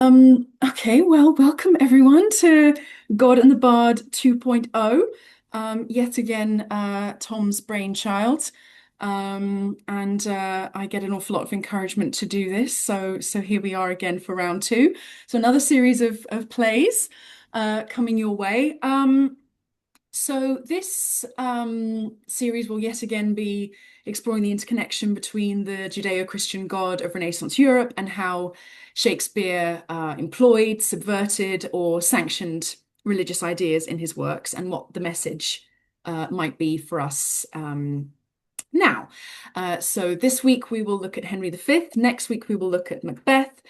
Okay, well, welcome everyone to God and the Bard 2.0. Yet again, Tom's brainchild. And I get an awful lot of encouragement to do this. So here we are again for round two. So another series of plays coming your way. So this series will yet again be exploring the interconnection between the Judeo-Christian God of Renaissance Europe and how Shakespeare employed, subverted, or sanctioned religious ideas in his works and what the message might be for us now. So this week we will look at Henry V. Next week we will look at Macbeth.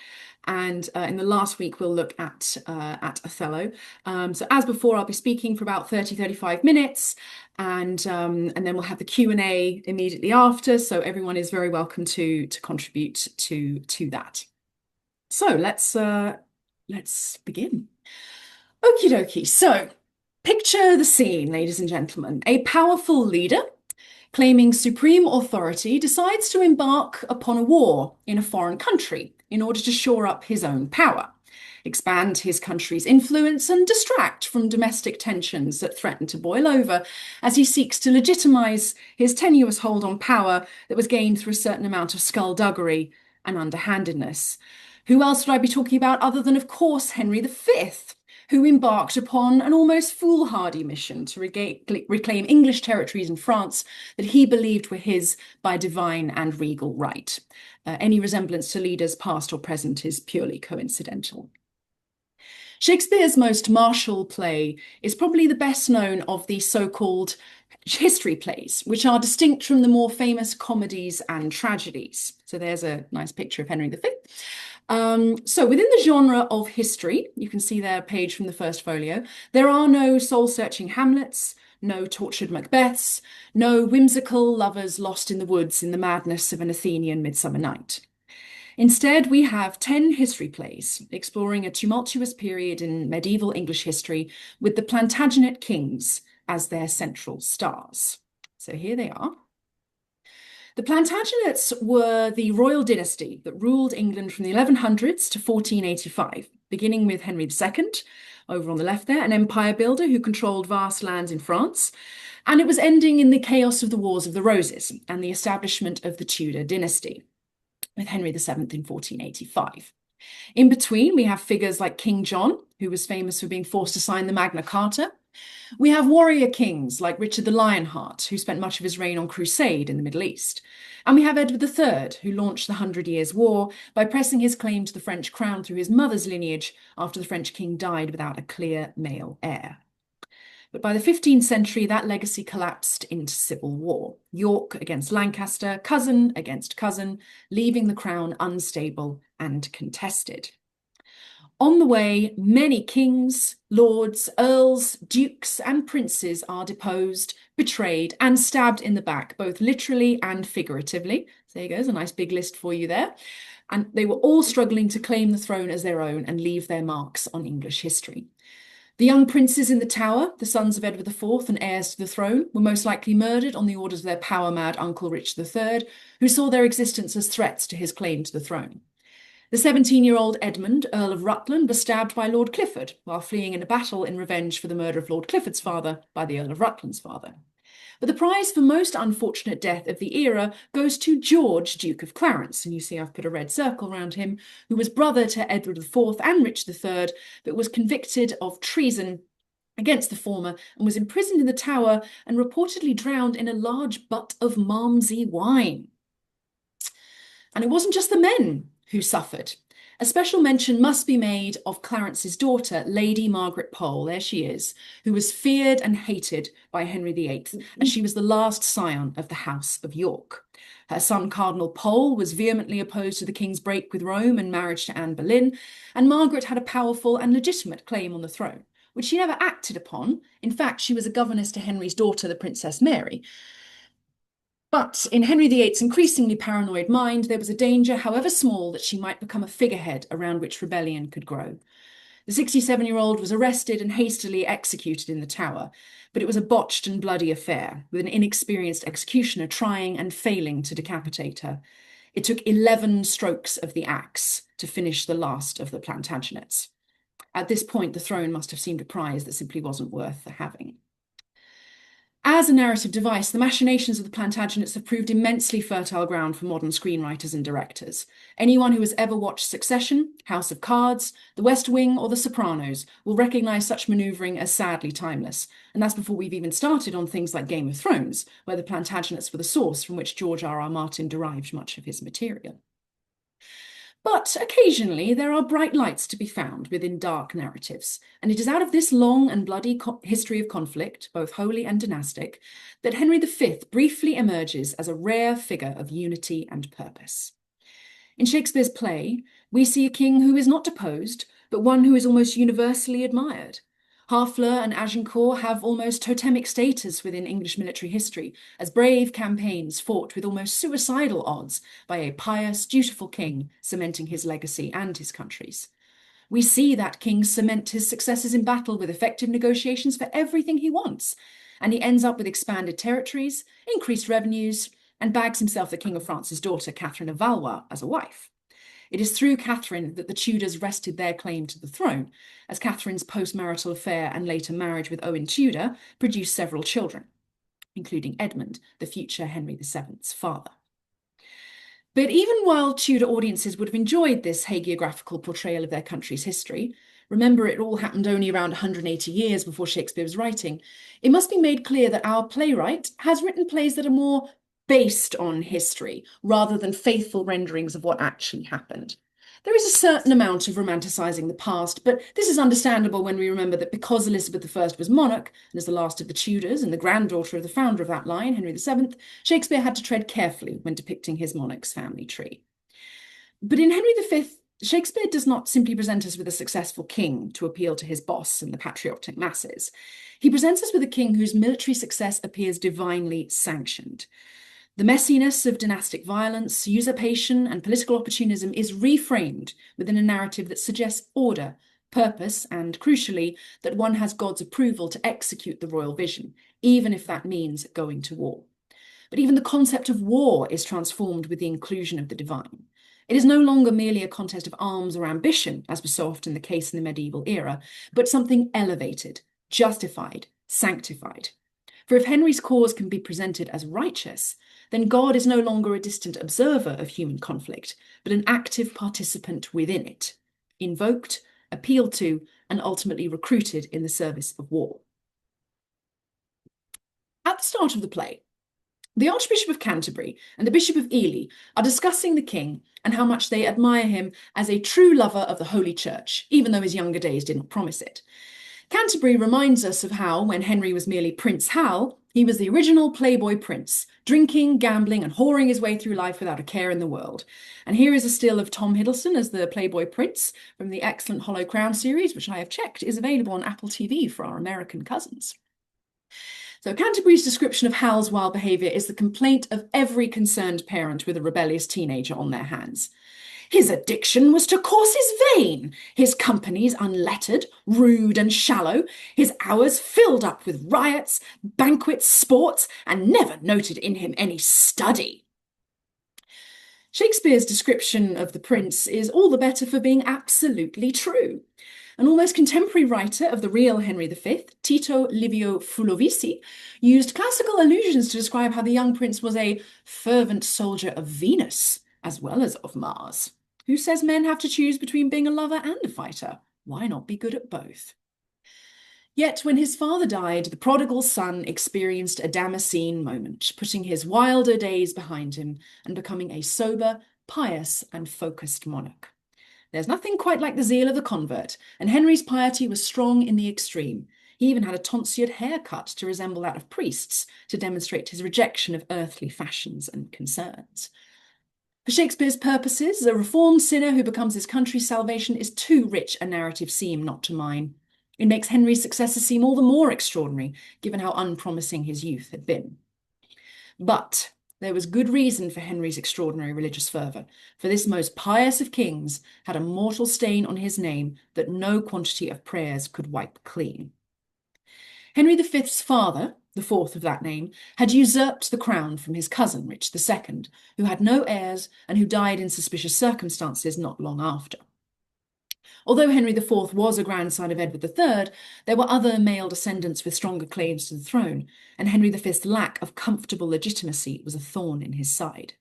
And in the last week, we'll look at Othello. So as before, I'll be speaking for about 35 minutes, and then we'll have the Q&A immediately after. So everyone is very welcome to contribute to that. So let's begin. Okie dokie. So picture the scene, ladies and gentlemen. A powerful leader claiming supreme authority decides to embark upon a war in a foreign country in order to shore up his own power, expand his country's influence, and distract from domestic tensions that threaten to boil over as he seeks to legitimize his tenuous hold on power that was gained through a certain amount of skullduggery and underhandedness. Who else would I be talking about other than, of course, Henry V, who embarked upon an almost foolhardy mission to reclaim English territories in France that he believed were his by divine and regal right. Any resemblance to leaders past or present is purely coincidental. Shakespeare's most martial play is probably the best known of the so-called history plays, which are distinct from the more famous comedies and tragedies. So there's a nice picture of Henry V. So within the genre of history, you can see there a page from the first folio, there are no soul-searching Hamlets, no tortured Macbeths, no whimsical lovers lost in the woods in the madness of an Athenian midsummer night. Instead, we have 10 history plays exploring a tumultuous period in medieval English history with the Plantagenet kings as their central stars. So here they are. The Plantagenets were the royal dynasty that ruled England from the 1100s to 1485, beginning with Henry II, over on the left there, an empire builder who controlled vast lands in France, and it was ending in the chaos of the Wars of the Roses and the establishment of the Tudor dynasty, with Henry VII in 1485. In between, we have figures like King John, who was famous for being forced to sign the Magna Carta. We have warrior kings like Richard the Lionheart, who spent much of his reign on crusade in the Middle East. And we have Edward III, who launched the Hundred Years' War by pressing his claim to the French crown through his mother's lineage after the French king died without a clear male heir. But by the 15th century, that legacy collapsed into civil war. York against Lancaster, cousin against cousin, leaving the crown unstable and contested. On the way, many kings, lords, earls, dukes, and princes are deposed, betrayed, and stabbed in the back, both literally and figuratively. So there you go, there's a nice big list for you there. And they were all struggling to claim the throne as their own and leave their marks on English history. The young princes in the Tower, the sons of Edward IV and heirs to the throne, were most likely murdered on the orders of their power-mad uncle Richard III, who saw their existence as threats to his claim to the throne. The 17-year-old Edmund, Earl of Rutland, was stabbed by Lord Clifford while fleeing in a battle in revenge for the murder of Lord Clifford's father by the Earl of Rutland's father. But the prize for most unfortunate death of the era goes to George, Duke of Clarence, and you see I've put a red circle around him, who was brother to Edward IV and Richard III, but was convicted of treason against the former and was imprisoned in the Tower and reportedly drowned in a large butt of Malmsey wine. And it wasn't just the men who suffered. A special mention must be made of Clarence's daughter, Lady Margaret Pole, there she is, who was feared and hated by Henry VIII, and she was the last scion of the House of York. Her son, Cardinal Pole, was vehemently opposed to the king's break with Rome and marriage to Anne Boleyn, and Margaret had a powerful and legitimate claim on the throne, which she never acted upon. In fact, she was a governess to Henry's daughter, the Princess Mary. But in Henry VIII's increasingly paranoid mind, there was a danger, however small, that she might become a figurehead around which rebellion could grow. The 67-year-old was arrested and hastily executed in the Tower, but it was a botched and bloody affair, with an inexperienced executioner trying and failing to decapitate her. It took 11 strokes of the axe to finish the last of the Plantagenets. At this point, the throne must have seemed a prize that simply wasn't worth the having. As a narrative device, the machinations of the Plantagenets have proved immensely fertile ground for modern screenwriters and directors. Anyone who has ever watched Succession, House of Cards, The West Wing, or The Sopranos will recognise such manoeuvring as sadly timeless. And that's before we've even started on things like Game of Thrones, where the Plantagenets were the source from which George R. R. Martin derived much of his material. But occasionally there are bright lights to be found within dark narratives, and it is out of this long and bloody history of conflict, both holy and dynastic, that Henry V briefly emerges as a rare figure of unity and purpose. In Shakespeare's play, we see a king who is not deposed, but one who is almost universally admired. Harfleur and Agincourt have almost totemic status within English military history, as brave campaigns fought with almost suicidal odds by a pious, dutiful king, cementing his legacy and his country's. We see that king cement his successes in battle with effective negotiations for everything he wants, and he ends up with expanded territories, increased revenues, and bags himself the King of France's daughter, Catherine of Valois, as a wife. It is through Catherine that the Tudors rested their claim to the throne, as Catherine's post-marital affair and later marriage with Owen Tudor produced several children, including Edmund, the future Henry VII's father. But even while Tudor audiences would have enjoyed this hagiographical portrayal of their country's history, remember it all happened only around 180 years before Shakespeare was writing, it must be made clear that our playwright has written plays that are more based on history, rather than faithful renderings of what actually happened. There is a certain amount of romanticising the past, but this is understandable when we remember that because Elizabeth I was monarch, and as the last of the Tudors and the granddaughter of the founder of that line, Henry VII, Shakespeare had to tread carefully when depicting his monarch's family tree. But in Henry V, Shakespeare does not simply present us with a successful king to appeal to his boss and the patriotic masses. He presents us with a king whose military success appears divinely sanctioned. The messiness of dynastic violence, usurpation, and political opportunism is reframed within a narrative that suggests order, purpose, and, crucially, that one has God's approval to execute the royal vision, even if that means going to war. But even the concept of war is transformed with the inclusion of the divine. It is no longer merely a contest of arms or ambition, as was so often the case in the medieval era, but something elevated, justified, sanctified. For if Henry's cause can be presented as righteous, then God is no longer a distant observer of human conflict, but an active participant within it, invoked, appealed to, and ultimately recruited in the service of war. At the start of the play, the Archbishop of Canterbury and the Bishop of Ely are discussing the king and how much they admire him as a true lover of the Holy Church, even though his younger days did not promise it. Canterbury reminds us of how, when Henry was merely Prince Hal, he was the original playboy prince, drinking, gambling, and whoring his way through life without a care in the world. And here is a still of Tom Hiddleston as the playboy prince from the excellent Hollow Crown series, which I have checked is available on Apple TV for our American cousins. So Canterbury's description of Hal's wild behaviour is the complaint of every concerned parent with a rebellious teenager on their hands. His addiction was to courses vain, his companies unlettered, rude and shallow, his hours filled up with riots, banquets, sports, and never noted in him any study. Shakespeare's description of the prince is all the better for being absolutely true. An almost contemporary writer of the real Henry V, Tito Livio Fulovisi, used classical allusions to describe how the young prince was a fervent soldier of Venus, as well as of Mars. Who says men have to choose between being a lover and a fighter? Why not be good at both? Yet when his father died, the prodigal son experienced a Damascene moment, putting his wilder days behind him and becoming a sober, pious, and focused monarch. There's nothing quite like the zeal of the convert, and Henry's piety was strong in the extreme. He even had a tonsured haircut to resemble that of priests to demonstrate his rejection of earthly fashions and concerns. For Shakespeare's purposes, a reformed sinner who becomes his country's salvation is too rich a narrative seam not to mine. It makes Henry's successor seem all the more extraordinary, given how unpromising his youth had been. But there was good reason for Henry's extraordinary religious fervour, for this most pious of kings had a mortal stain on his name that no quantity of prayers could wipe clean. Henry V's father, the fourth of that name, had usurped the crown from his cousin, Richard II, who had no heirs and who died in suspicious circumstances not long after. Although Henry IV was a grandson of Edward III, there were other male descendants with stronger claims to the throne, and Henry V's lack of comfortable legitimacy was a thorn in his side.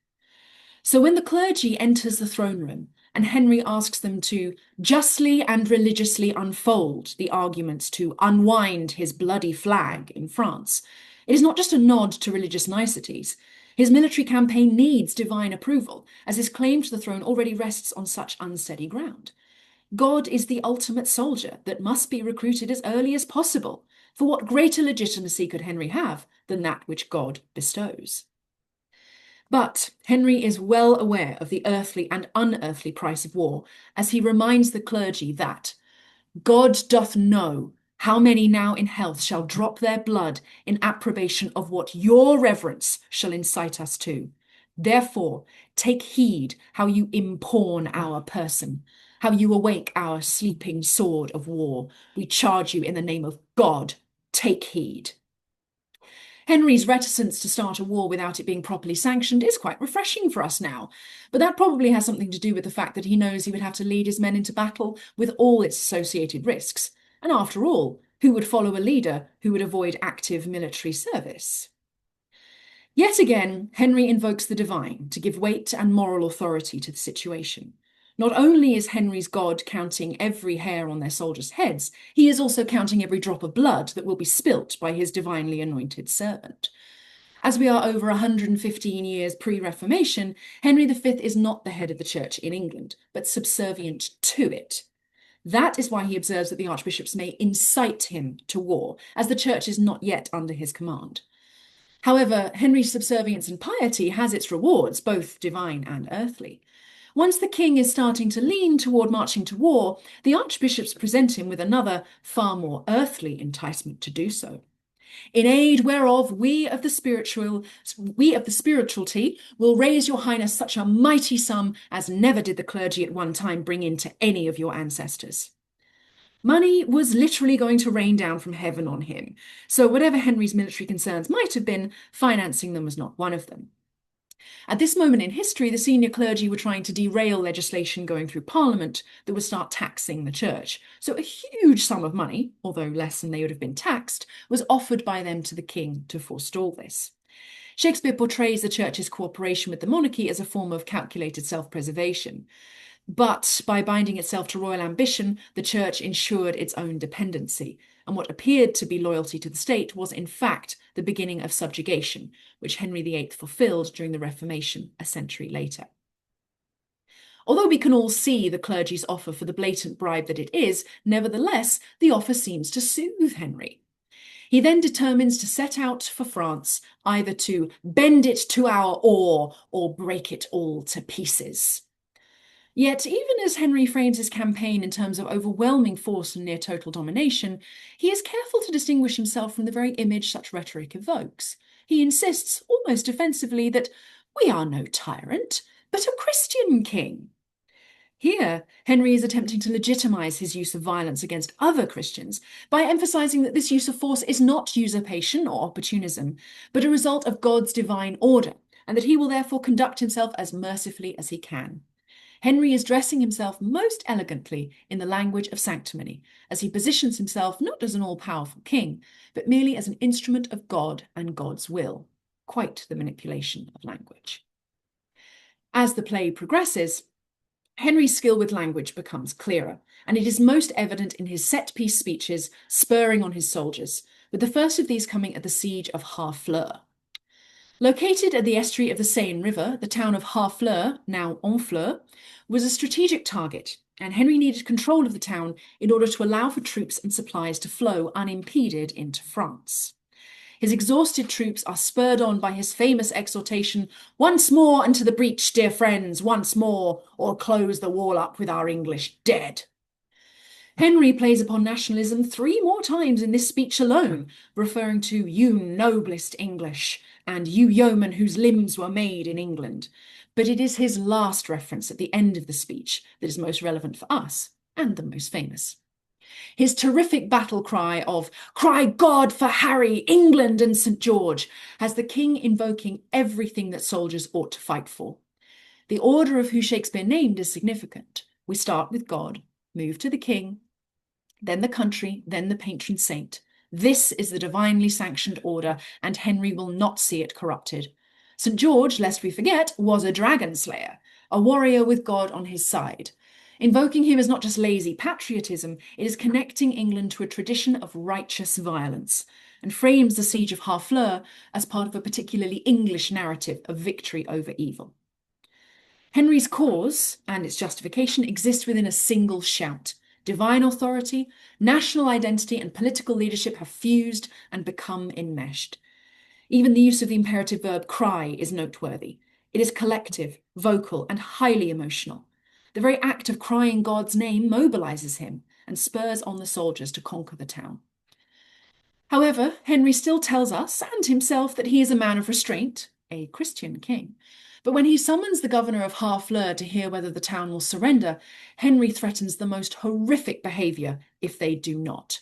So when the clergy enters the throne room and Henry asks them to justly and religiously unfold the arguments to unwind his bloody flag in France, it is not just a nod to religious niceties. His military campaign needs divine approval, as his claim to the throne already rests on such unsteady ground. God is the ultimate soldier that must be recruited as early as possible. For what greater legitimacy could Henry have than that which God bestows? But Henry is well aware of the earthly and unearthly price of war, as he reminds the clergy that God doth know how many now in health shall drop their blood in approbation of what your reverence shall incite us to. Therefore, take heed how you impawn our person, how you awake our sleeping sword of war. We charge you in the name of God, take heed. Henry's reticence to start a war without it being properly sanctioned is quite refreshing for us now, but that probably has something to do with the fact that he knows he would have to lead his men into battle with all its associated risks. And after all, who would follow a leader who would avoid active military service? Yet again, Henry invokes the divine to give weight and moral authority to the situation. Not only is Henry's God counting every hair on their soldiers' heads, he is also counting every drop of blood that will be spilt by his divinely anointed servant. As we are over 115 years pre-Reformation, Henry V is not the head of the church in England, but subservient to it. That is why he observes that the archbishops may incite him to war, as the church is not yet under his command. However, Henry's subservience and piety has its rewards, both divine and earthly. Once the king is starting to lean toward marching to war, the archbishops present him with another, far more earthly enticement to do so. In aid whereof we of the spirituality will raise your highness such a mighty sum as never did the clergy at one time bring in to any of your ancestors. Money was literally going to rain down from heaven on him, so whatever Henry's military concerns might have been, financing them was not one of them. At this moment in history, the senior clergy were trying to derail legislation going through Parliament that would start taxing the church. So a huge sum of money, although less than they would have been taxed, was offered by them to the king to forestall this. Shakespeare portrays the church's cooperation with the monarchy as a form of calculated self-preservation. But by binding itself to royal ambition, the church ensured its own dependency, and what appeared to be loyalty to the state was in fact the beginning of subjugation, which Henry VIII fulfilled during the Reformation a century later. Although we can all see the clergy's offer for the blatant bribe that it is, nevertheless, the offer seems to soothe Henry. He then determines to set out for France, either to bend it to our oar or break it all to pieces. Yet, even as Henry frames his campaign in terms of overwhelming force and near total domination, he is careful to distinguish himself from the very image such rhetoric evokes. He insists, almost offensively, that we are no tyrant, but a Christian king. Here, Henry is attempting to legitimize his use of violence against other Christians by emphasizing that this use of force is not usurpation or opportunism, but a result of God's divine order, and that he will therefore conduct himself as mercifully as he can. Henry is dressing himself most elegantly in the language of sanctimony, as he positions himself not as an all-powerful king, but merely as an instrument of God and God's will. Quite the manipulation of language. As the play progresses, Henry's skill with language becomes clearer, and it is most evident in his set-piece speeches spurring on his soldiers, with the first of these coming at the siege of Harfleur. Located at the estuary of the Seine River, the town of Harfleur, now Honfleur, was a strategic target, and Henry needed control of the town in order to allow for troops and supplies to flow unimpeded into France. His exhausted troops are spurred on by his famous exhortation, "Once more into the breach, dear friends, once more, or close the wall up with our English dead." Henry plays upon nationalism 3 more times in this speech alone, referring to "you noblest English" and "you yeomen whose limbs were made in England." But it is his last reference at the end of the speech that is most relevant for us and the most famous. His terrific battle cry of "Cry God for Harry, England and St. George" has the king invoking everything that soldiers ought to fight for. The order of who Shakespeare named is significant. We start with God, move to the king, then the country, then the patron saint. This is the divinely sanctioned order, and Henry will not see it corrupted. St. George, lest we forget, was a dragon slayer, a warrior with God on his side. Invoking him is not just lazy patriotism, it is connecting England to a tradition of righteous violence, and frames the siege of Harfleur as part of a particularly English narrative of victory over evil. Henry's cause and its justification exist within a single shout. Divine authority, national identity, and political leadership have fused and become enmeshed. Even the use of the imperative verb cry is noteworthy. It is collective, vocal, and highly emotional. The very act of crying God's name mobilizes him and spurs on the soldiers to conquer the town. However, Henry still tells us and himself that he is a man of restraint, a Christian king. But when he summons the governor of Harfleur to hear whether the town will surrender, Henry threatens the most horrific behaviour if they do not.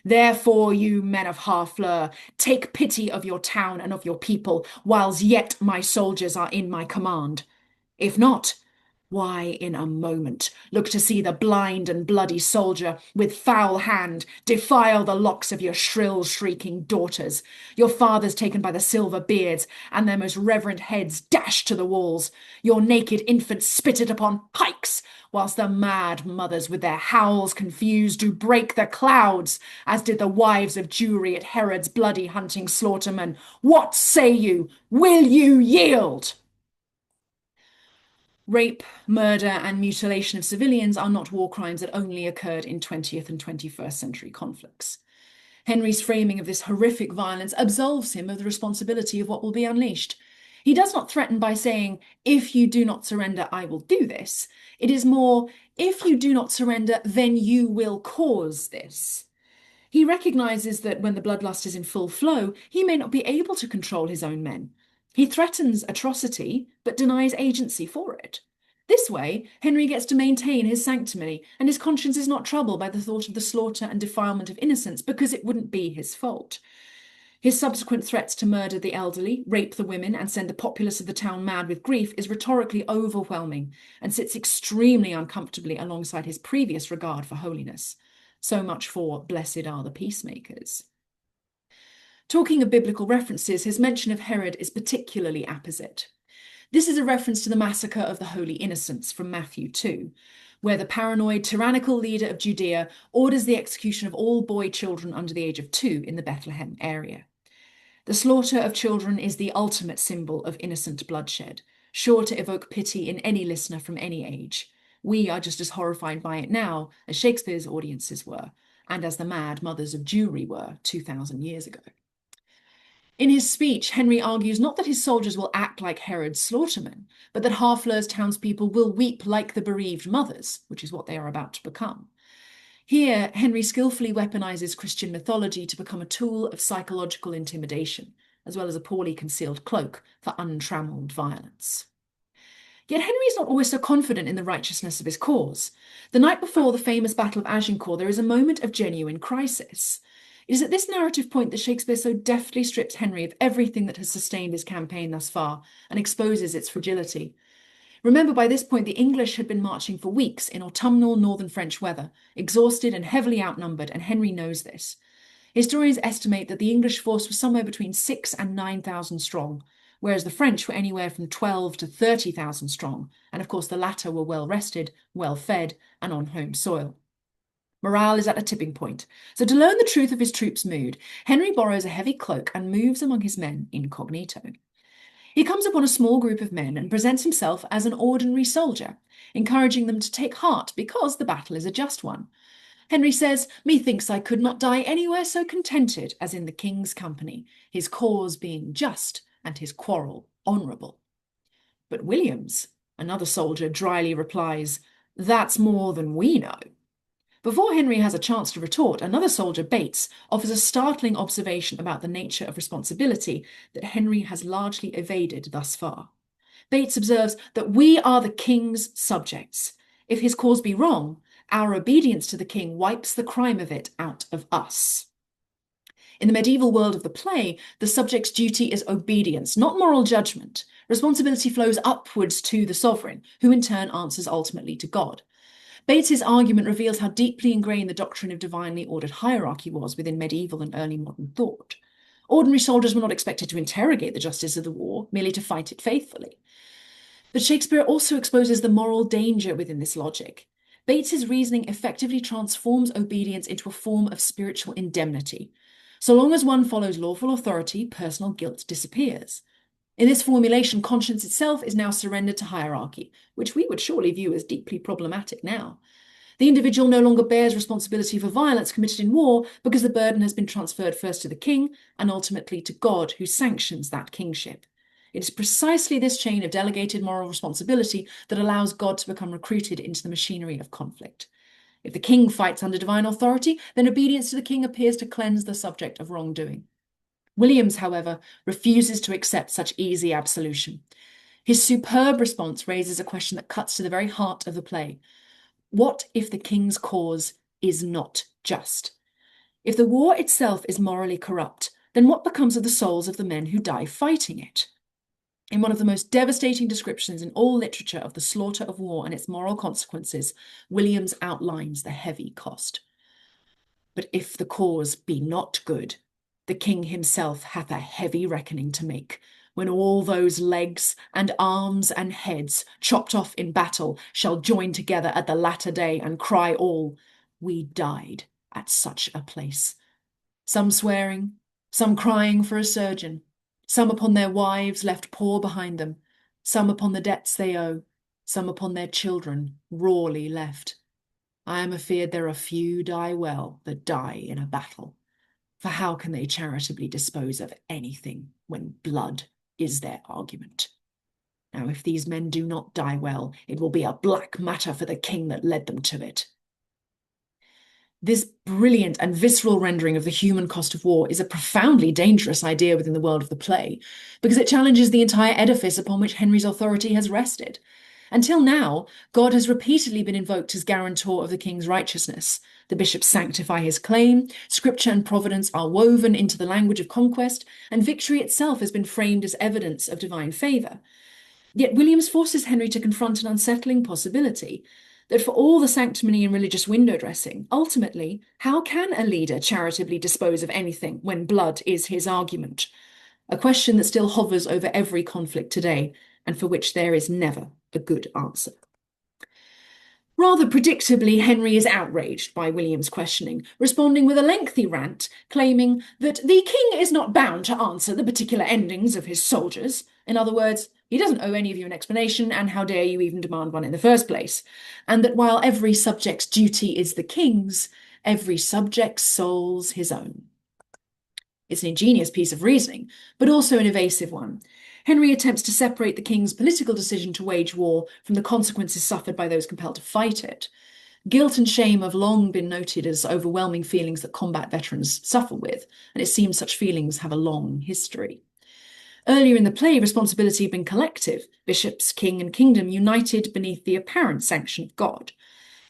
"Therefore, you men of Harfleur, take pity of your town and of your people, whiles yet my soldiers are in my command. If not, why, in a moment, look to see the blind and bloody soldier, with foul hand, defile the locks of your shrill shrieking daughters, your fathers taken by the silver beards, and their most reverend heads dashed to the walls, your naked infants spitted upon pikes, whilst the mad mothers with their howls confused do break the clouds, as did the wives of Jewry at Herod's bloody hunting slaughtermen. What say you? Will you yield?" Rape, murder, and mutilation of civilians are not war crimes that only occurred in 20th and 21st century conflicts. Henry's framing of this horrific violence absolves him of the responsibility of what will be unleashed. He does not threaten by saying, "If you do not surrender, I will do this." It is more, "If you do not surrender, then you will cause this." He recognizes that when the bloodlust is in full flow, he may not be able to control his own men. He threatens atrocity, but denies agency for it. This way, Henry gets to maintain his sanctity, and his conscience is not troubled by the thought of the slaughter and defilement of innocents, because it wouldn't be his fault. His subsequent threats to murder the elderly, rape the women, and send the populace of the town mad with grief is rhetorically overwhelming, and sits extremely uncomfortably alongside his previous regard for holiness. So much for "blessed are the peacemakers." Talking of biblical references, his mention of Herod is particularly apposite. This is a reference to the massacre of the Holy Innocents from Matthew 2, where the paranoid, tyrannical leader of Judea orders the execution of all boy children under the age of 2 in the Bethlehem area. The slaughter of children is the ultimate symbol of innocent bloodshed, sure to evoke pity in any listener from any age. We are just as horrified by it now as Shakespeare's audiences were, and as the mad mothers of Jewry were 2,000 years ago. In his speech, Henry argues not that his soldiers will act like Herod's slaughtermen, but that Harfleur's townspeople will weep like the bereaved mothers, which is what they are about to become. Here, Henry skillfully weaponizes Christian mythology to become a tool of psychological intimidation, as well as a poorly concealed cloak for untrammeled violence. Yet Henry is not always so confident in the righteousness of his cause. The night before the famous Battle of Agincourt, there is a moment of genuine crisis. It is at this narrative point that Shakespeare so deftly strips Henry of everything that has sustained his campaign thus far and exposes its fragility. Remember, by this point, the English had been marching for weeks in autumnal northern French weather, exhausted and heavily outnumbered, and Henry knows this. Historians estimate that the English force was somewhere between 6,000 and 9,000 strong, whereas the French were anywhere from 12,000 to 30,000 strong, and of course the latter were well rested, well fed, and on home soil. Morale is at a tipping point, so to learn the truth of his troops' mood, Henry borrows a heavy cloak and moves among his men incognito. He comes upon a small group of men and presents himself as an ordinary soldier, encouraging them to take heart because the battle is a just one. Henry says, "Methinks I could not die anywhere so contented as in the king's company, his cause being just and his quarrel honourable." But Williams, another soldier, dryly replies, "That's more than we know." Before Henry has a chance to retort, another soldier, Bates, offers a startling observation about the nature of responsibility that Henry has largely evaded thus far. Bates observes that "we are the king's subjects. If his cause be wrong, Our obedience to the king wipes the crime of it out of us. In the medieval world of the play, the subject's duty is obedience, not moral judgment. Responsibility flows upwards to the sovereign, who in turn answers ultimately to God. Bates's argument reveals how deeply ingrained the doctrine of divinely ordered hierarchy was within medieval and early modern thought. Ordinary soldiers were not expected to interrogate the justice of the war, merely to fight it faithfully. But Shakespeare also exposes the moral danger within this logic. Bates's reasoning effectively transforms obedience into a form of spiritual indemnity. So long as one follows lawful authority, personal guilt disappears. In this formulation, conscience itself is now surrendered to hierarchy, which we would surely view as deeply problematic now. The individual no longer bears responsibility for violence committed in war because the burden has been transferred first to the king and ultimately to God, who sanctions that kingship. It is precisely this chain of delegated moral responsibility that allows God to become recruited into the machinery of conflict. If the king fights under divine authority, then obedience to the king appears to cleanse the subject of wrongdoing. Williams, however, refuses to accept such easy absolution. His superb response raises a question that cuts to the very heart of the play. What if the king's cause is not just? If the war itself is morally corrupt, then what becomes of the souls of the men who die fighting it? In one of the most devastating descriptions in all literature of the slaughter of war and its moral consequences, Williams outlines the heavy cost. But if the cause be not good, the king himself hath a heavy reckoning to make, when all those legs and arms and heads chopped off in battle shall join together at the latter day and cry all, we died at such a place. Some swearing, some crying for a surgeon, some upon their wives left poor behind them, some upon the debts they owe, some upon their children rawly left. I am afeard there are few die well that die in a battle. For how can they charitably dispose of anything when blood is their argument? Now, if these men do not die well, it will be a black matter for the king that led them to it. This brilliant and visceral rendering of the human cost of war is a profoundly dangerous idea within the world of the play, because it challenges the entire edifice upon which Henry's authority has rested. Until now, God has repeatedly been invoked as guarantor of the king's righteousness. The bishops sanctify his claim, scripture and providence are woven into the language of conquest, and victory itself has been framed as evidence of divine favour. Yet Williams forces Henry to confront an unsettling possibility, that for all the sanctimony and religious window dressing, ultimately, how can a leader charitably dispose of anything when blood is his argument? A question that still hovers over every conflict today, and for which there is never a good answer. Rather predictably, Henry is outraged by William's questioning, responding with a lengthy rant, claiming that the king is not bound to answer the particular endings of his soldiers. In other words, he doesn't owe any of you an explanation, and how dare you even demand one in the first place? And that while every subject's duty is the king's, every subject's soul's his own. It's an ingenious piece of reasoning, but also an evasive one. Henry attempts to separate the king's political decision to wage war from the consequences suffered by those compelled to fight it. Guilt and shame have long been noted as overwhelming feelings that combat veterans suffer with, and it seems such feelings have a long history. Earlier in the play, responsibility had been collective, bishops, king, and kingdom united beneath the apparent sanction of God.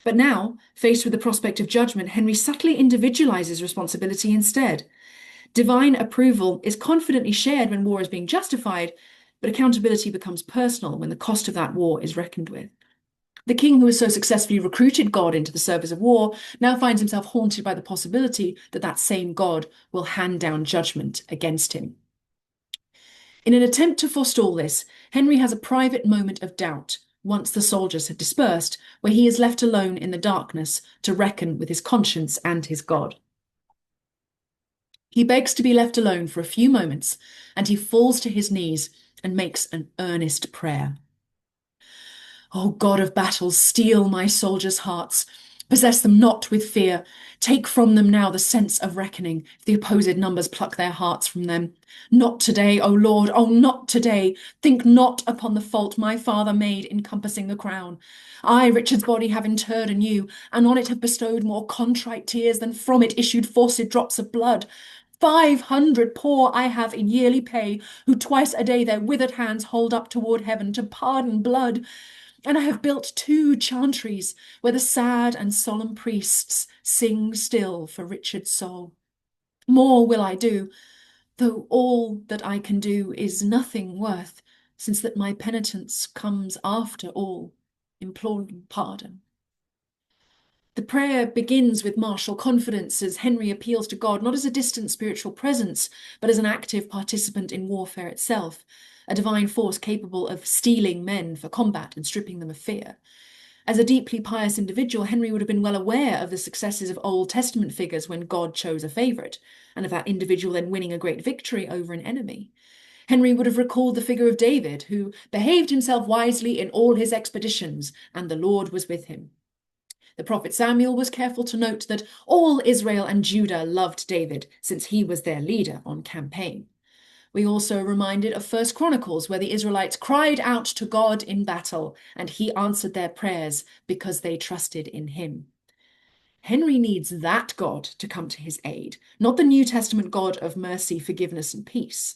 But now, faced with the prospect of judgment, Henry subtly individualizes responsibility instead. Divine approval is confidently shared when war is being justified, but accountability becomes personal when the cost of that war is reckoned with. The king who has so successfully recruited God into the service of war now finds himself haunted by the possibility that that same God will hand down judgment against him. In an attempt to forestall this, Henry has a private moment of doubt once the soldiers have dispersed, where he is left alone in the darkness to reckon with his conscience and his God. He begs to be left alone for a few moments, and he falls to his knees and makes an earnest prayer. O God of battles, steel my soldiers' hearts. Possess them not with fear. Take from them now the sense of reckoning, if the opposed numbers pluck their hearts from them. Not today, O Lord, oh, not today. Think not upon the fault my father made in compassing the crown. I, Richard's body, have interred anew, and on it have bestowed more contrite tears than from it issued forced drops of blood. 500 poor I have in yearly pay, who twice a day their withered hands hold up toward heaven to pardon blood. and I have built 2 chantries where the sad and solemn priests sing still for Richard's soul. More will I do, though all that I can do is nothing worth, since that my penitence comes after all, imploring pardon. The prayer begins with martial confidence as Henry appeals to God not as a distant spiritual presence, but as an active participant in warfare itself, a divine force capable of steeling men for combat and stripping them of fear. As a deeply pious individual, Henry would have been well aware of the successes of Old Testament figures when God chose a favourite, and of that individual then winning a great victory over an enemy. Henry would have recalled the figure of David, who behaved himself wisely in all his expeditions, and the Lord was with him. The prophet Samuel was careful to note that all Israel and Judah loved David, since he was their leader on campaign. We also are reminded of 1 Chronicles, where the Israelites cried out to God in battle, and he answered their prayers because they trusted in him. Henry needs that God to come to his aid, not the New Testament God of mercy, forgiveness, and peace.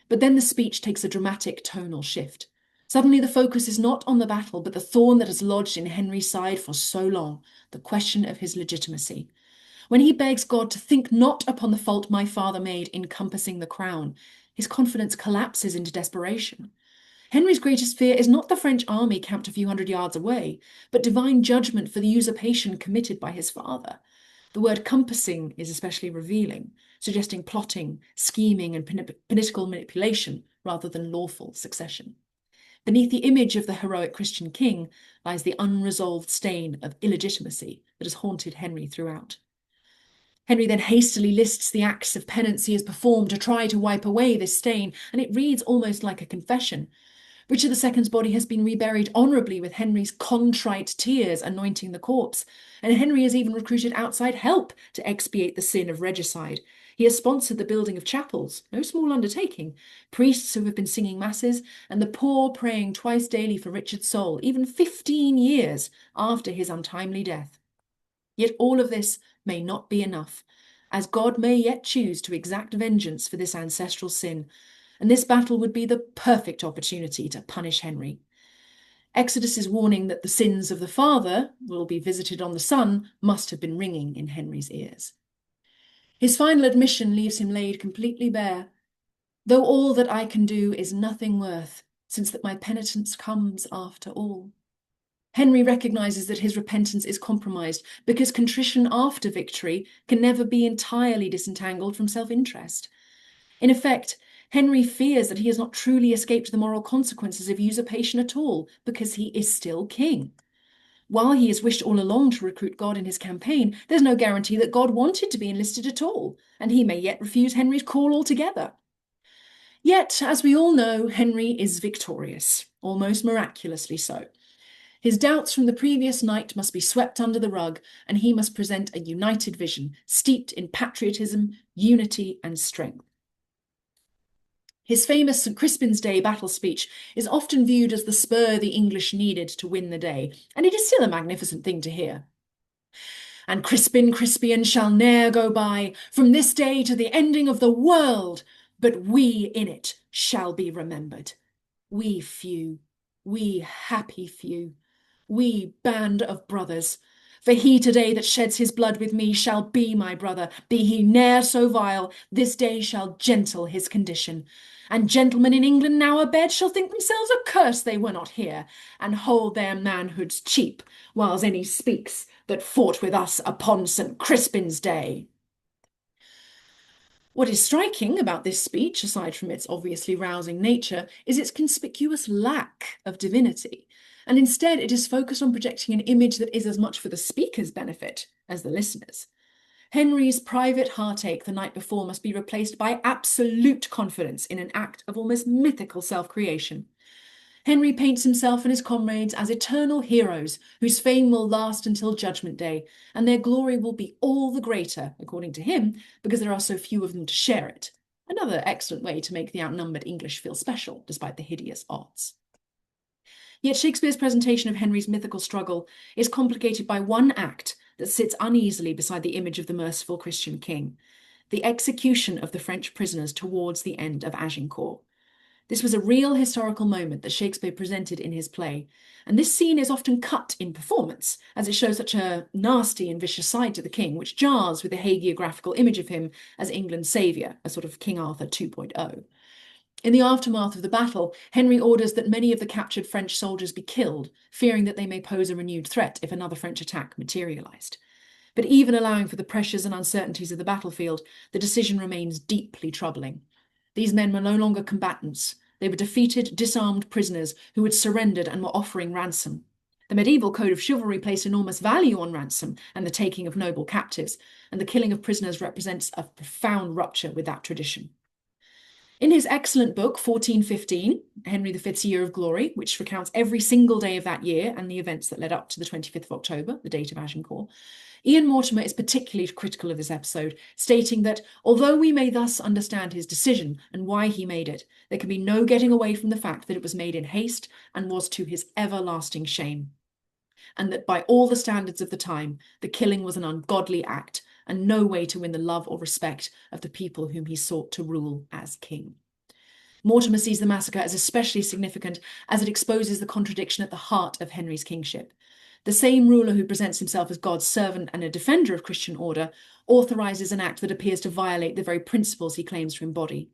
But then the speech takes a dramatic tonal shift. Suddenly the focus is not on the battle, but the thorn that has lodged in Henry's side for so long, the question of his legitimacy. When he begs God to think not upon the fault my father made in compassing the crown, his confidence collapses into desperation. Henry's greatest fear is not the French army camped a few hundred yards away, but divine judgment for the usurpation committed by his father. The word compassing is especially revealing, suggesting plotting, scheming, and political manipulation rather than lawful succession. Beneath the image of the heroic Christian king lies the unresolved stain of illegitimacy that has haunted Henry throughout. Henry then hastily lists the acts of penance he has performed to try to wipe away this stain, and it reads almost like a confession. Richard II's body has been reburied honourably, with Henry's contrite tears anointing the corpse, and Henry has even recruited outside help to expiate the sin of regicide. He has sponsored the building of chapels, no small undertaking, priests who have been singing masses, and the poor praying twice daily for Richard's soul, even 15 years after his untimely death. Yet all of this may not be enough, as God may yet choose to exact vengeance for this ancestral sin, and this battle would be the perfect opportunity to punish Henry. Exodus's warning that the sins of the father will be visited on the son must have been ringing in Henry's ears. His final admission leaves him laid completely bare. Though all that I can do is nothing worth, since that my penitence comes after all. Henry recognises that his repentance is compromised because contrition after victory can never be entirely disentangled from self-interest. In effect, Henry fears that he has not truly escaped the moral consequences of usurpation at all, because he is still king. While he has wished all along to recruit God in his campaign, there's no guarantee that God wanted to be enlisted at all, and he may yet refuse Henry's call altogether. Yet, as we all know, Henry is victorious, almost miraculously so. His doubts from the previous night must be swept under the rug, and he must present a united vision, steeped in patriotism, unity, and strength. His famous St. Crispin's Day battle speech is often viewed as the spur the English needed to win the day, and it is still a magnificent thing to hear. And Crispin Crispian shall ne'er go by, from this day to the ending of the world, but we in it shall be remembered. We few, we happy few, we band of brothers. For he today that sheds his blood with me shall be my brother, be he ne'er so vile, this day shall gentle his condition. And gentlemen in England now abed shall think themselves accursed they were not here, and hold their manhoods cheap, whiles any speaks that fought with us upon St. Crispin's Day. What is striking about this speech, aside from its obviously rousing nature, is its conspicuous lack of divinity, and instead it is focused on projecting an image that is as much for the speaker's benefit as the listener's. Henry's private heartache the night before must be replaced by absolute confidence in an act of almost mythical self-creation. Henry paints himself and his comrades as eternal heroes whose fame will last until Judgment Day, and their glory will be all the greater, according to him, because there are so few of them to share it. Another excellent way to make the outnumbered English feel special, despite the hideous odds. Yet Shakespeare's presentation of Henry's mythical struggle is complicated by one act that sits uneasily beside the image of the merciful Christian king: the execution of the French prisoners towards the end of Agincourt. This was a real historical moment that Shakespeare presented in his play, and this scene is often cut in performance, as it shows such a nasty and vicious side to the king, which jars with the hagiographical image of him as England's saviour, a sort of King Arthur 2.0. In the aftermath of the battle, Henry orders that many of the captured French soldiers be killed, fearing that they may pose a renewed threat if another French attack materialised. But even allowing for the pressures and uncertainties of the battlefield, the decision remains deeply troubling. These men were no longer combatants. They were defeated, disarmed prisoners who had surrendered and were offering ransom. The medieval code of chivalry placed enormous value on ransom and the taking of noble captives, and the killing of prisoners represents a profound rupture with that tradition. In his excellent book, 1415, Henry V's Year of Glory, which recounts every single day of that year and the events that led up to the 25th of October, the date of Agincourt, Ian Mortimer is particularly critical of this episode, stating that although we may thus understand his decision and why he made it, there can be no getting away from the fact that it was made in haste and was to his everlasting shame, and that by all the standards of the time, the killing was an ungodly act and no way to win the love or respect of the people whom he sought to rule as king. Mortimer sees the massacre as especially significant as it exposes the contradiction at the heart of Henry's kingship. The same ruler who presents himself as God's servant and a defender of Christian order authorises an act that appears to violate the very principles he claims to embody.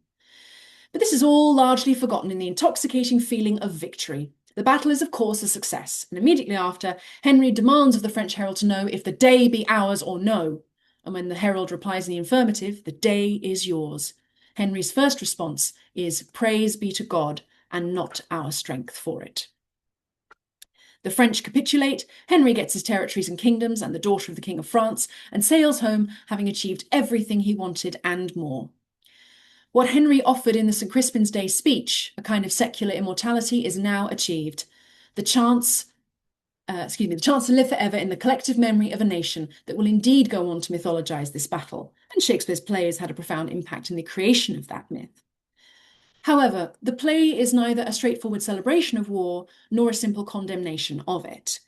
But this is all largely forgotten in the intoxicating feeling of victory. The battle is, of course, a success, and immediately after, Henry demands of the French herald to know if the day be ours or no. And when the herald replies in the affirmative, the day is yours. Henry's first response is, "Praise be to God, and not our strength for it." The French capitulate, Henry gets his territories and kingdoms and the daughter of the King of France, and sails home having achieved everything he wanted and more. What Henry offered in the St. Crispin's Day speech, a kind of secular immortality, is now achieved. The chance to live forever in the collective memory of a nation that will indeed go on to mythologise this battle, and Shakespeare's plays had a profound impact in the creation of that myth. However, the play is neither a straightforward celebration of war nor a simple condemnation of it.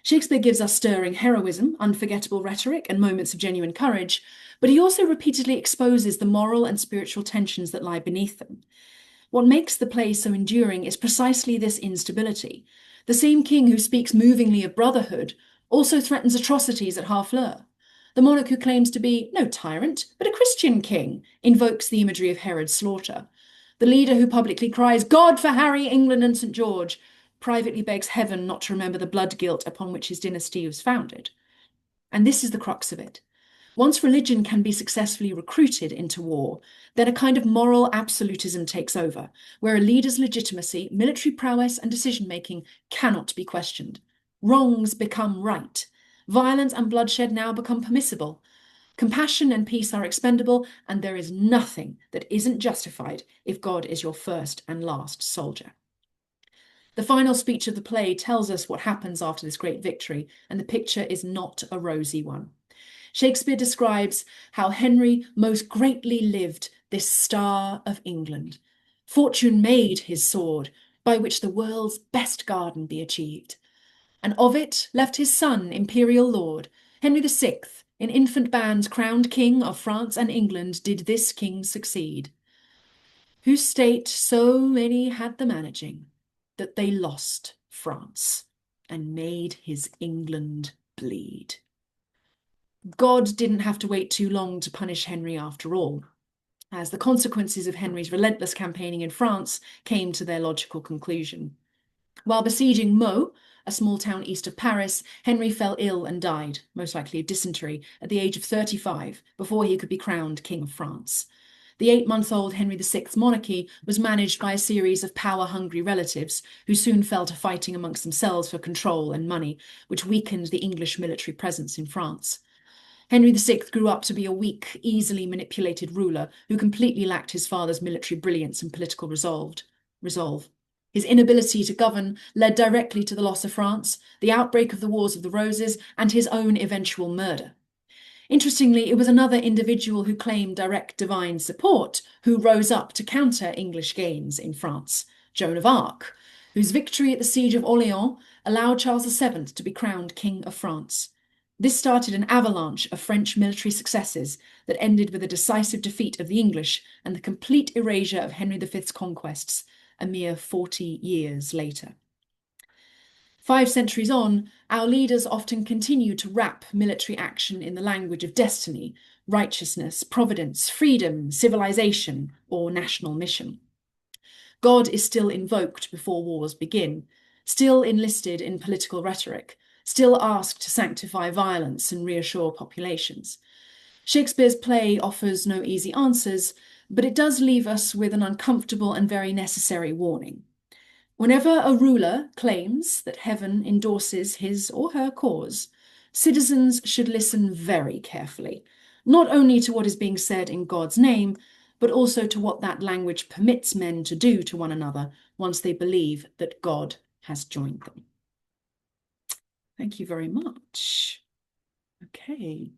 Shakespeare gives us stirring heroism, unforgettable rhetoric, and moments of genuine courage, but he also repeatedly exposes the moral and spiritual tensions that lie beneath them. What makes the play so enduring is precisely this instability. The same king who speaks movingly of brotherhood also threatens atrocities at Harfleur. The monarch who claims to be no tyrant, but a Christian king, invokes the imagery of Herod's slaughter. The leader who publicly cries, "God for Harry, England and St. George," privately begs heaven not to remember the blood guilt upon which his dynasty was founded. And this is the crux of it. Once religion can be successfully recruited into war, then a kind of moral absolutism takes over, where a leader's legitimacy, military prowess, and decision-making cannot be questioned. Wrongs become right. Violence and bloodshed now become permissible. Compassion and peace are expendable, and there is nothing that isn't justified if God is your first and last soldier. The final speech of the play tells us what happens after this great victory, and the picture is not a rosy one. Shakespeare describes how Henry most greatly lived this star of England. Fortune made his sword, by which the world's best garden be achieved. And of it left his son, imperial lord, Henry VI, in infant bands crowned king of France and England, did this king succeed, whose state so many had the managing, that they lost France and made his England bleed. God didn't have to wait too long to punish Henry after all, as the consequences of Henry's relentless campaigning in France came to their logical conclusion. While besieging Meaux, a small town east of Paris, Henry fell ill and died, most likely of dysentery, at the age of 35, before he could be crowned King of France. The 8-month-old Henry VI's monarchy was managed by a series of power-hungry relatives who soon fell to fighting amongst themselves for control and money, which weakened the English military presence in France. Henry VI grew up to be a weak, easily manipulated ruler who completely lacked his father's military brilliance and political resolve. His inability to govern led directly to the loss of France, the outbreak of the Wars of the Roses, and his own eventual murder. Interestingly, it was another individual who claimed direct divine support who rose up to counter English gains in France, Joan of Arc, whose victory at the Siege of Orléans allowed Charles VII to be crowned King of France. This started an avalanche of French military successes that ended with a decisive defeat of the English and the complete erasure of Henry V's conquests, a mere 40 years later. 5 centuries on, our leaders often continue to wrap military action in the language of destiny, righteousness, providence, freedom, civilization, or national mission. God is still invoked before wars begin, still enlisted in political rhetoric, still asked to sanctify violence and reassure populations. Shakespeare's play offers no easy answers, but it does leave us with an uncomfortable and very necessary warning. Whenever a ruler claims that heaven endorses his or her cause, citizens should listen very carefully, not only to what is being said in God's name, but also to what that language permits men to do to one another once they believe that God has joined them. Thank you very much. Okay.